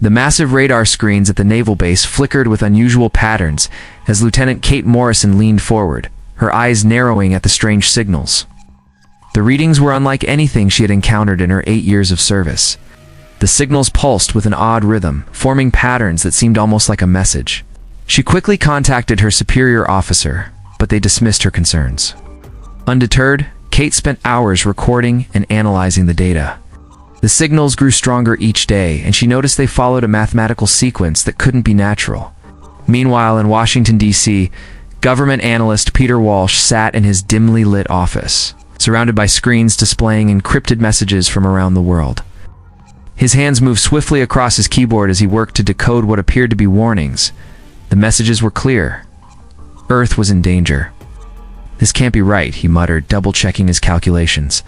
The massive radar screens at the naval base flickered with unusual patterns as Lieutenant Kate Morrison leaned forward, her eyes narrowing at the strange signals. The readings were unlike anything she had encountered in her 8 years of service. The signals pulsed with an odd rhythm, forming patterns that seemed almost like a message. She quickly contacted her superior officer, but they dismissed her concerns. Undeterred, Kate spent hours recording and analyzing the data. The signals grew stronger each day, and she noticed they followed a mathematical sequence that couldn't be natural. Meanwhile, in Washington, D.C., government analyst Peter Walsh sat in his dimly lit office, surrounded by screens displaying encrypted messages from around the world. His hands moved swiftly across his keyboard as he worked to decode what appeared to be warnings. The messages were clear. Earth was in danger. "This can't be right," he muttered, double-checking his calculations.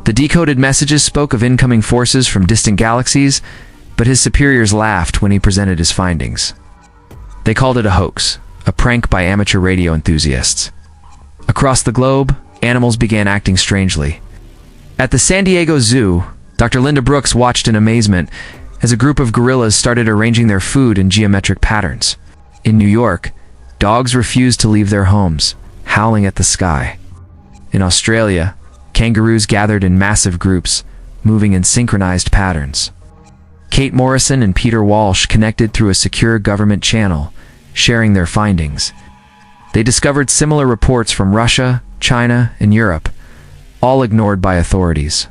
The decoded messages spoke of incoming forces from distant galaxies, but his superiors laughed when he presented his findings. They called it a hoax, a prank by amateur radio enthusiasts. Across the globe, animals began acting strangely. At the San Diego Zoo, Dr. Linda Brooks watched in amazement as a group of gorillas started arranging their food in geometric patterns. In New York, dogs refused to leave their homes, howling at the sky. In Australia, kangaroos gathered in massive groups, moving in synchronized patterns. Kate Morrison and Peter Walsh connected through a secure government channel, sharing their findings. They discovered similar reports from Russia, China, and Europe, all ignored by authorities.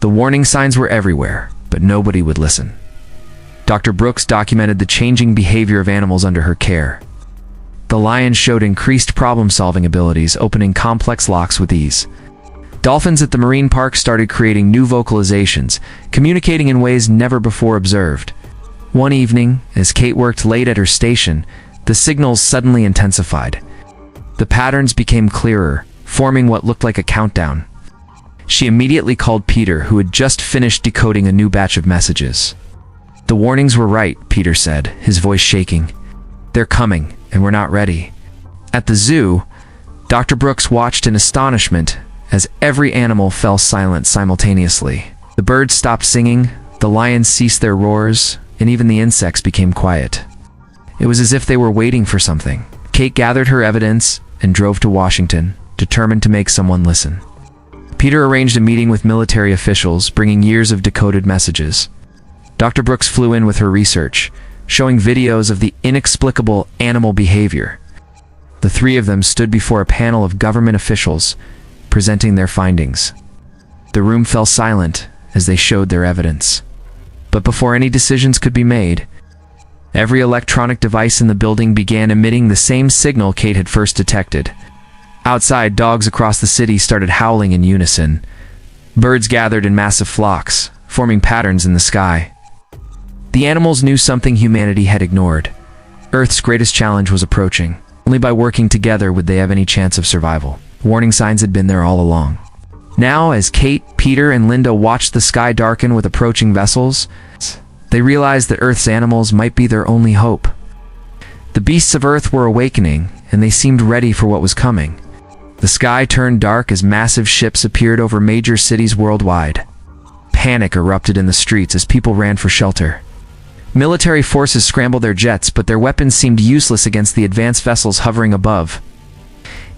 The warning signs were everywhere, but nobody would listen. Dr. Brooks documented the changing behavior of animals under her care. The lion showed increased problem-solving abilities, opening complex locks with ease. Dolphins at the marine park started creating new vocalizations, communicating in ways never before observed. One evening, as Kate worked late at her station, the signals suddenly intensified. The patterns became clearer, forming what looked like a countdown. She immediately called Peter, who had just finished decoding a new batch of messages. "The warnings were right," Peter said, his voice shaking. "They're coming, and we're not ready." At the zoo, Dr. Brooks watched in astonishment as every animal fell silent simultaneously. The birds stopped singing, the lions ceased their roars, and even the insects became quiet. It was as if they were waiting for something. Kate gathered her evidence and drove to Washington, determined to make someone listen. Peter arranged a meeting with military officials, bringing years of decoded messages. Dr. Brooks flew in with her research, showing videos of the inexplicable animal behavior. The three of them stood before a panel of government officials, presenting their findings. The room fell silent as they showed their evidence. But before any decisions could be made, every electronic device in the building began emitting the same signal Kate had first detected. Outside, dogs across the city started howling in unison. Birds gathered in massive flocks, forming patterns in the sky. The animals knew something humanity had ignored. Earth's greatest challenge was approaching. Only by working together would they have any chance of survival. Warning signs had been there all along. Now, as Kate, Peter, and Linda watched the sky darken with approaching vessels, they realized that Earth's animals might be their only hope. The beasts of Earth were awakening, and they seemed ready for what was coming. The sky turned dark as massive ships appeared over major cities worldwide. Panic erupted in the streets as people ran for shelter. Military forces scrambled their jets, but their weapons seemed useless against the advanced vessels hovering above.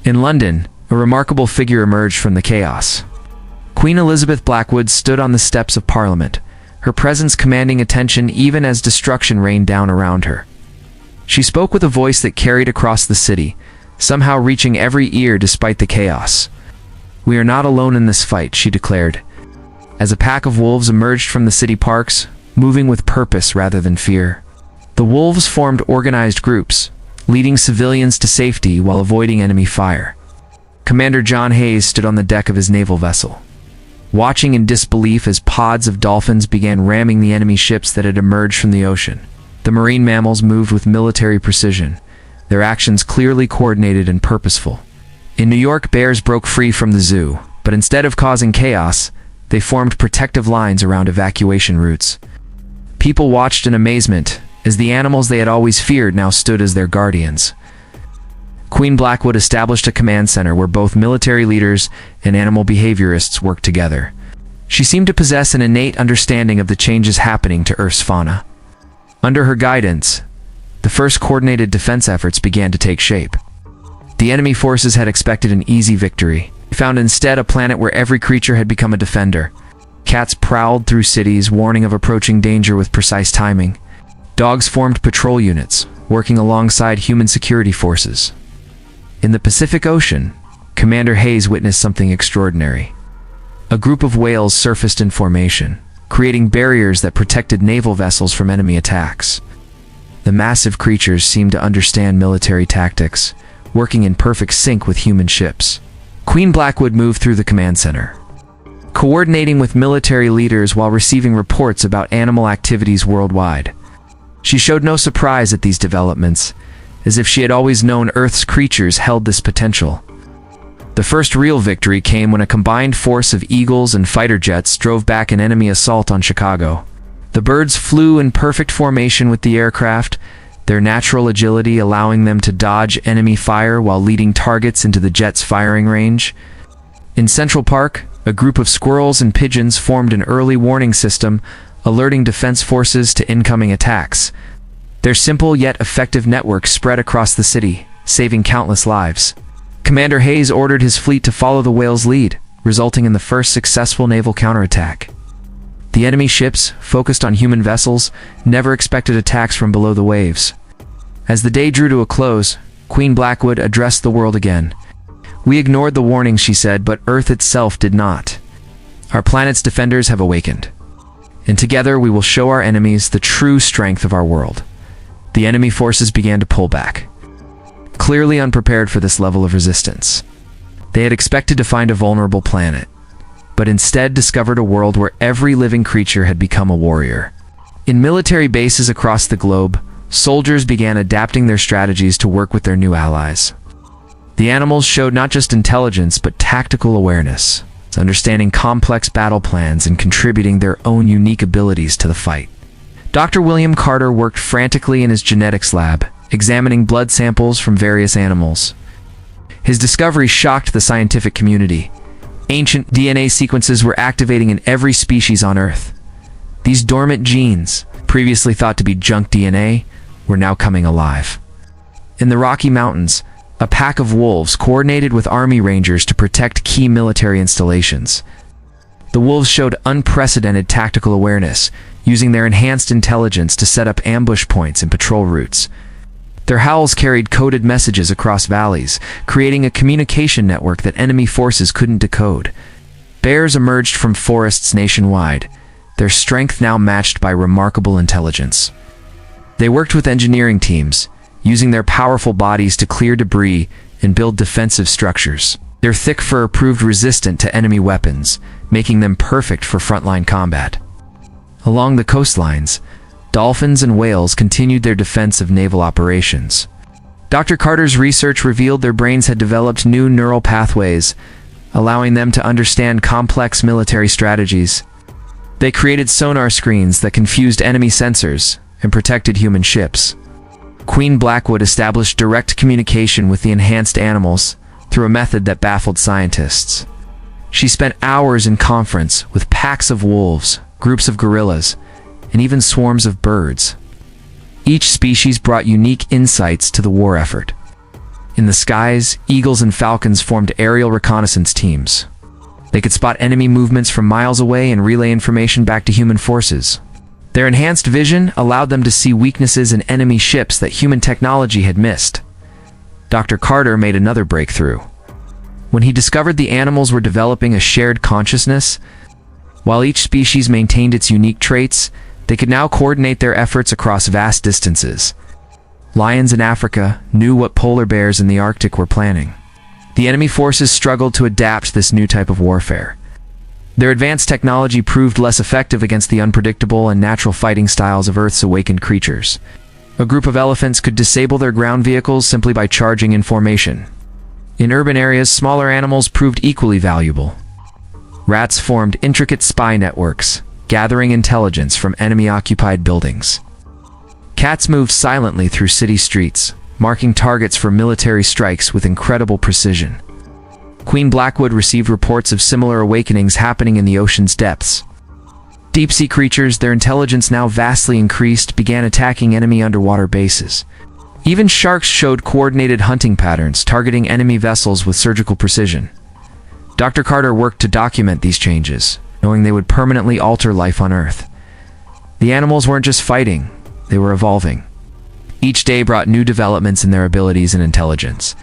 In London, a remarkable figure emerged from the chaos. Queen Elizabeth Blackwood stood on the steps of Parliament, her presence commanding attention even as destruction rained down around her. She spoke with a voice that carried across the city, somehow reaching every ear despite the chaos. "We are not alone in this fight," she declared, as a pack of wolves emerged from the city parks, moving with purpose rather than fear. The wolves formed organized groups, leading civilians to safety while avoiding enemy fire. Commander John Hayes stood on the deck of his naval vessel, watching in disbelief as pods of dolphins began ramming the enemy ships that had emerged from the ocean. The marine mammals moved with military precision, their actions clearly coordinated and purposeful. In New York, bears broke free from the zoo, but instead of causing chaos, they formed protective lines around evacuation routes. People watched in amazement as the animals they had always feared now stood as their guardians. Queen Blackwood established a command center where both military leaders and animal behaviorists worked together. She seemed to possess an innate understanding of the changes happening to Earth's fauna. Under her guidance, the first coordinated defense efforts began to take shape. The enemy forces had expected an easy victory. They found instead a planet where every creature had become a defender. Cats prowled through cities, warning of approaching danger with precise timing. Dogs formed patrol units, working alongside human security forces. In the Pacific Ocean, Commander Hayes witnessed something extraordinary. A group of whales surfaced in formation, creating barriers that protected naval vessels from enemy attacks. The massive creatures seemed to understand military tactics, working in perfect sync with human ships. Queen Blackwood moved through the command center, coordinating with military leaders while receiving reports about animal activities worldwide. She showed no surprise at these developments, as if she had always known Earth's creatures held this potential. The first real victory came when a combined force of Eagles and fighter jets drove back an enemy assault on Chicago. The birds flew in perfect formation with the aircraft, their natural agility allowing them to dodge enemy fire while leading targets into the jet's firing range. In Central Park, a group of squirrels and pigeons formed an early warning system, alerting defense forces to incoming attacks. Their simple yet effective network spread across the city, saving countless lives. Commander Hayes ordered his fleet to follow the whale's lead, resulting in the first successful naval counterattack. The enemy ships, focused on human vessels, never expected attacks from below the waves. As the day drew to a close, Queen Blackwood addressed the world again. "We ignored the warnings," she said, "but Earth itself did not. Our planet's defenders have awakened, and together we will show our enemies the true strength of our world." The enemy forces began to pull back, clearly unprepared for this level of resistance. They had expected to find a vulnerable planet, but instead discovered a world where every living creature had become a warrior. In military bases across the globe, soldiers began adapting their strategies to work with their new allies. The animals showed not just intelligence, but tactical awareness, understanding complex battle plans and contributing their own unique abilities to the fight. Dr. William Carter worked frantically in his genetics lab, examining blood samples from various animals. His discovery shocked the scientific community. Ancient DNA sequences were activating in every species on Earth. These dormant genes, previously thought to be junk DNA, were now coming alive. In the Rocky Mountains, a pack of wolves coordinated with army rangers to protect key military installations. The wolves showed unprecedented tactical awareness, using their enhanced intelligence to set up ambush points and patrol routes. Their howls carried coded messages across valleys, creating a communication network that enemy forces couldn't decode. Bears emerged from forests nationwide, their strength now matched by remarkable intelligence. They worked with engineering teams, using their powerful bodies to clear debris and build defensive structures. Their thick fur proved resistant to enemy weapons, making them perfect for frontline combat. Along the coastlines, dolphins and whales continued their defense of naval operations. Dr. Carter's research revealed their brains had developed new neural pathways, allowing them to understand complex military strategies. They created sonar screens that confused enemy sensors and protected human ships. Queen Blackwood established direct communication with the enhanced animals through a method that baffled scientists. She spent hours in conference with packs of wolves, groups of gorillas, and even swarms of birds. Each species brought unique insights to the war effort. In the skies, eagles and falcons formed aerial reconnaissance teams. They could spot enemy movements from miles away and relay information back to human forces. Their enhanced vision allowed them to see weaknesses in enemy ships that human technology had missed. Dr. Carter made another breakthrough. When he discovered the animals were developing a shared consciousness, while each species maintained its unique traits, they could now coordinate their efforts across vast distances. Lions in Africa knew what polar bears in the Arctic were planning. The enemy forces struggled to adapt this new type of warfare. Their advanced technology proved less effective against the unpredictable and natural fighting styles of Earth's awakened creatures. A group of elephants could disable their ground vehicles simply by charging in formation. In urban areas, smaller animals proved equally valuable. Rats formed intricate spy networks, gathering intelligence from enemy-occupied buildings. Cats moved silently through city streets, marking targets for military strikes with incredible precision. Queen Blackwood received reports of similar awakenings happening in the ocean's depths. Deep-sea creatures, their intelligence now vastly increased, began attacking enemy underwater bases. Even sharks showed coordinated hunting patterns, targeting enemy vessels with surgical precision. Dr. Carter worked to document these changes, knowing they would permanently alter life on Earth. The animals weren't just fighting, they were evolving. Each day brought new developments in their abilities and intelligence.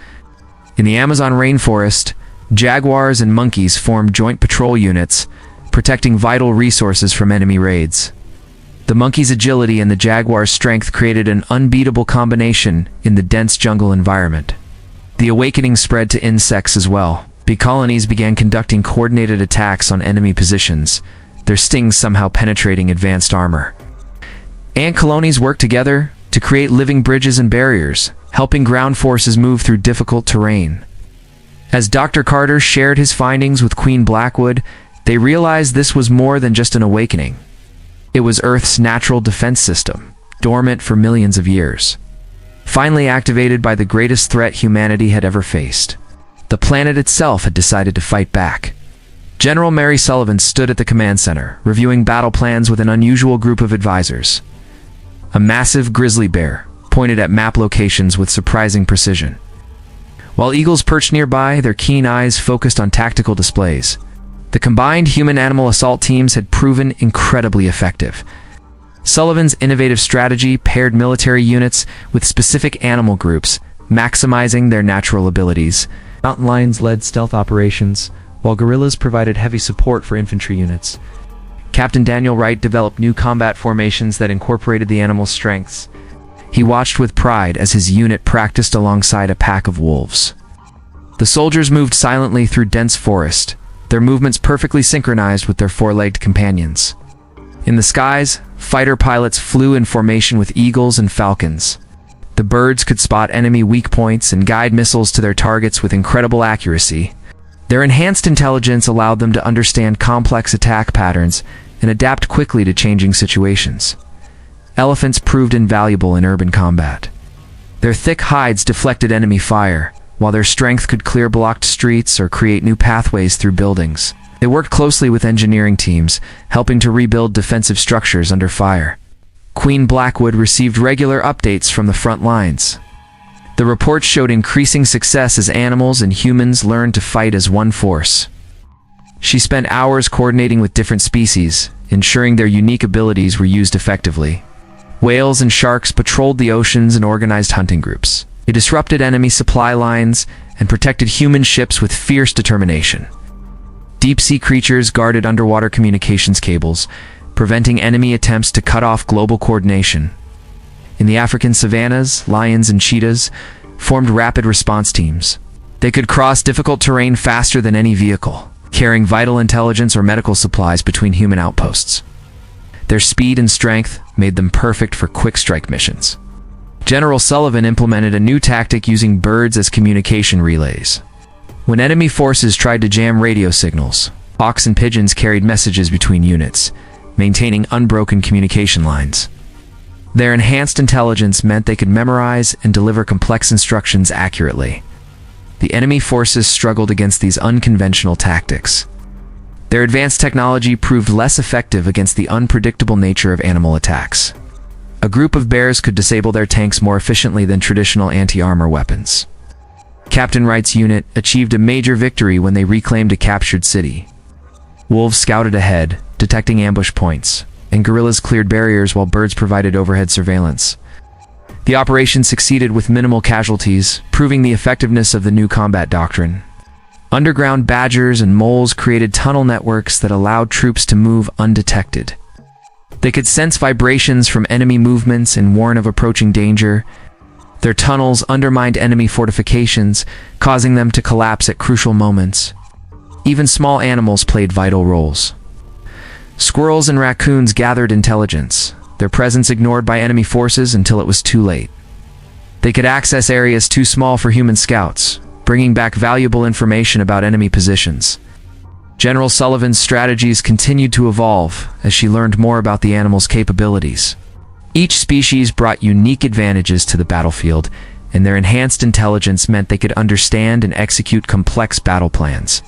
In the Amazon rainforest, jaguars and monkeys formed joint patrol units, protecting vital resources from enemy raids. The monkey's agility and the jaguar's strength created an unbeatable combination in the dense jungle environment. The awakening spread to insects as well. Bee colonies began conducting coordinated attacks on enemy positions, their stings somehow penetrating advanced armor. Ant colonies worked together to create living bridges and barriers, helping ground forces move through difficult terrain. As Dr. Carter shared his findings with Queen Blackwood, they realized this was more than just an awakening. It was Earth's natural defense system, dormant for millions of years, finally activated by the greatest threat humanity had ever faced. The planet itself had decided to fight back. General Mary Sullivan stood at the command center, reviewing battle plans with an unusual group of advisors. A massive grizzly bear pointed at map locations with surprising precision, while eagles perched nearby, their keen eyes focused on tactical displays. The combined human-animal assault teams had proven incredibly effective. Sullivan's innovative strategy paired military units with specific animal groups, maximizing their natural abilities. Mountain lions led stealth operations, while gorillas provided heavy support for infantry units. Captain Daniel Wright developed new combat formations that incorporated the animal's strengths. He watched with pride as his unit practiced alongside a pack of wolves. The soldiers moved silently through dense forest, their movements perfectly synchronized with their four-legged companions. In the skies, fighter pilots flew in formation with eagles and falcons. The birds could spot enemy weak points and guide missiles to their targets with incredible accuracy. Their enhanced intelligence allowed them to understand complex attack patterns and adapt quickly to changing situations. Elephants proved invaluable in urban combat. Their thick hides deflected enemy fire, while their strength could clear blocked streets or create new pathways through buildings. They worked closely with engineering teams, helping to rebuild defensive structures under fire. Queen Blackwood received regular updates from the front lines. The reports showed increasing success as animals and humans learned to fight as one force. She spent hours coordinating with different species, ensuring their unique abilities were used effectively. Whales and sharks patrolled the oceans and organized hunting groups. They disrupted enemy supply lines and protected human ships with fierce determination. Deep-sea creatures guarded underwater communications cables, preventing enemy attempts to cut off global coordination. In the African savannas, lions and cheetahs formed rapid response teams. They could cross difficult terrain faster than any vehicle, carrying vital intelligence or medical supplies between human outposts. Their speed and strength made them perfect for quick-strike missions. General Sullivan implemented a new tactic using birds as communication relays. When enemy forces tried to jam radio signals, hawks and pigeons carried messages between units, maintaining unbroken communication lines. Their enhanced intelligence meant they could memorize and deliver complex instructions accurately. The enemy forces struggled against these unconventional tactics. Their advanced technology proved less effective against the unpredictable nature of animal attacks. A group of bears could disable their tanks more efficiently than traditional anti-armor weapons. Captain Wright's unit achieved a major victory when they reclaimed a captured city. Wolves scouted ahead, detecting ambush points, and gorillas cleared barriers while birds provided overhead surveillance. The operation succeeded with minimal casualties, proving the effectiveness of the new combat doctrine. Underground badgers and moles created tunnel networks that allowed troops to move undetected. They could sense vibrations from enemy movements and warn of approaching danger. Their tunnels undermined enemy fortifications, causing them to collapse at crucial moments. Even small animals played vital roles. Squirrels and raccoons gathered intelligence, their presence ignored by enemy forces until it was too late. They could access areas too small for human scouts, bringing back valuable information about enemy positions. General Sullivan's strategies continued to evolve as she learned more about the animal's capabilities. Each species brought unique advantages to the battlefield, and their enhanced intelligence meant they could understand and execute complex battle plans.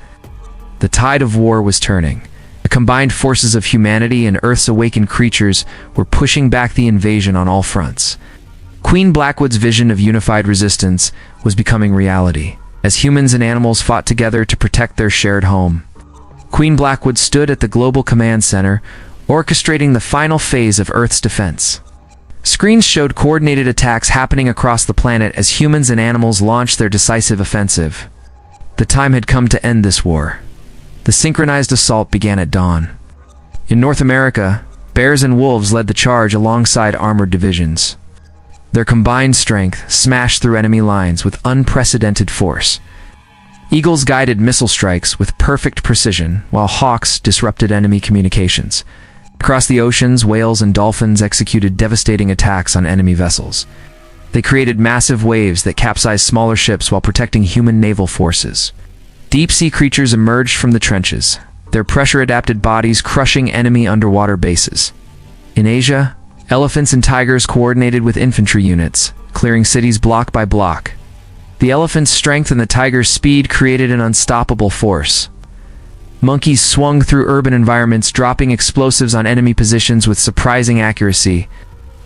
The tide of war was turning, The combined forces of humanity and Earth's awakened creatures were pushing back the invasion on all fronts. Queen Blackwood's vision of unified resistance was becoming reality, as humans and animals fought together to protect their shared home. Queen Blackwood stood at the Global Command Center, orchestrating the final phase of Earth's defense. Screens showed coordinated attacks happening across the planet as humans and animals launched their decisive offensive. The time had come to end this war. The synchronized assault began at dawn. In North America, bears and wolves led the charge alongside armored divisions. Their combined strength smashed through enemy lines with unprecedented force. Eagles guided missile strikes with perfect precision, while hawks disrupted enemy communications. Across the oceans, whales and dolphins executed devastating attacks on enemy vessels. They created massive waves that capsized smaller ships while protecting human naval forces. Deep-sea creatures emerged from the trenches, their pressure-adapted bodies crushing enemy underwater bases. In Asia, elephants and tigers coordinated with infantry units, clearing cities block by block. The elephant's strength and the tiger's speed created an unstoppable force. Monkeys swung through urban environments, dropping explosives on enemy positions with surprising accuracy.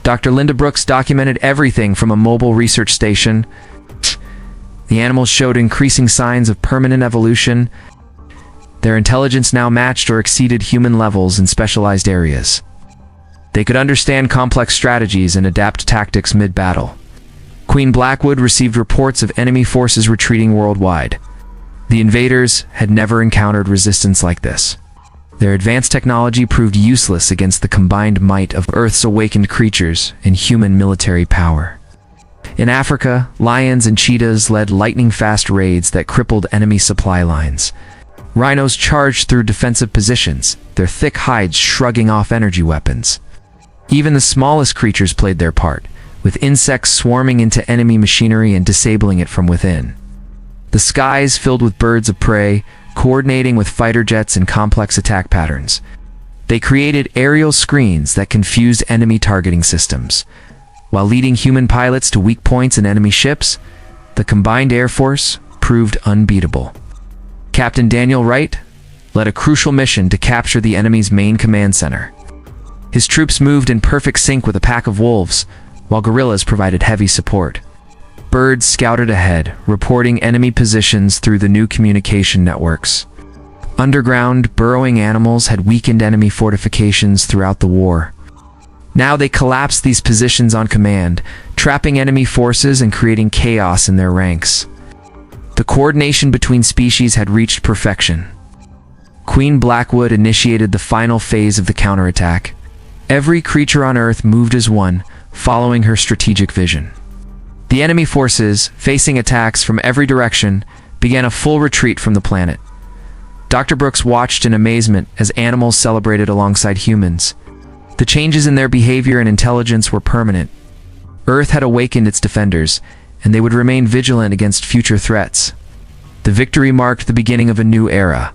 Dr. Linda Brooks documented everything from a mobile research station. The animals showed increasing signs of permanent evolution. Their intelligence now matched or exceeded human levels in specialized areas. They could understand complex strategies and adapt tactics mid-battle. Queen Blackwood received reports of enemy forces retreating worldwide. The invaders had never encountered resistance like this. Their advanced technology proved useless against the combined might of Earth's awakened creatures and human military power. In Africa, lions and cheetahs led lightning-fast raids that crippled enemy supply lines. Rhinos charged through defensive positions, their thick hides shrugging off energy weapons. Even the smallest creatures played their part, with insects swarming into enemy machinery and disabling it from within. The skies filled with birds of prey, coordinating with fighter jets in complex attack patterns. They created aerial screens that confused enemy targeting systems. While leading human pilots to weak points in enemy ships, the combined air force proved unbeatable. Captain Daniel Wright led a crucial mission to capture the enemy's main command center. His troops moved in perfect sync with a pack of wolves, while guerrillas provided heavy support. Birds scouted ahead, reporting enemy positions through the new communication networks. Underground, burrowing animals had weakened enemy fortifications throughout the war. Now they collapsed these positions on command, trapping enemy forces and creating chaos in their ranks. The coordination between species had reached perfection. Queen Blackwood initiated the final phase of the counterattack. Every creature on Earth moved as one, following her strategic vision. The enemy forces, facing attacks from every direction, began a full retreat from the planet. Dr. Brooks watched in amazement as animals celebrated alongside humans. The changes in their behavior and intelligence were permanent. Earth had awakened its defenders, and they would remain vigilant against future threats. The victory marked the beginning of a new era.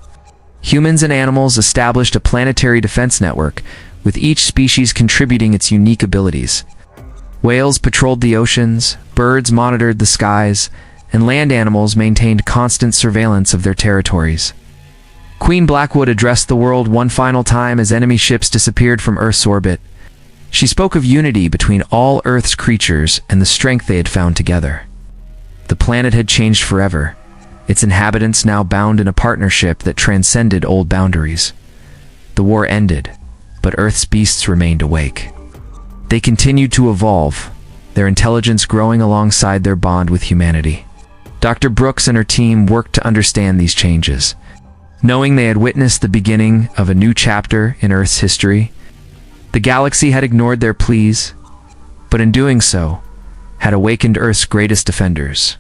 Humans and animals established a planetary defense network, with each species contributing its unique abilities. Whales patrolled the oceans, birds monitored the skies, and land animals maintained constant surveillance of their territories. Queen Blackwood addressed the world one final time as enemy ships disappeared from Earth's orbit. She spoke of unity between all Earth's creatures and the strength they had found together. The planet had changed forever, its inhabitants now bound in a partnership that transcended old boundaries. The war ended, but Earth's beasts remained awake. They continued to evolve, their intelligence growing alongside their bond with humanity. Dr. Brooks and her team worked to understand these changes. Knowing they had witnessed the beginning of a new chapter in Earth's history, the galaxy had ignored their pleas, but in doing so, had awakened Earth's greatest defenders.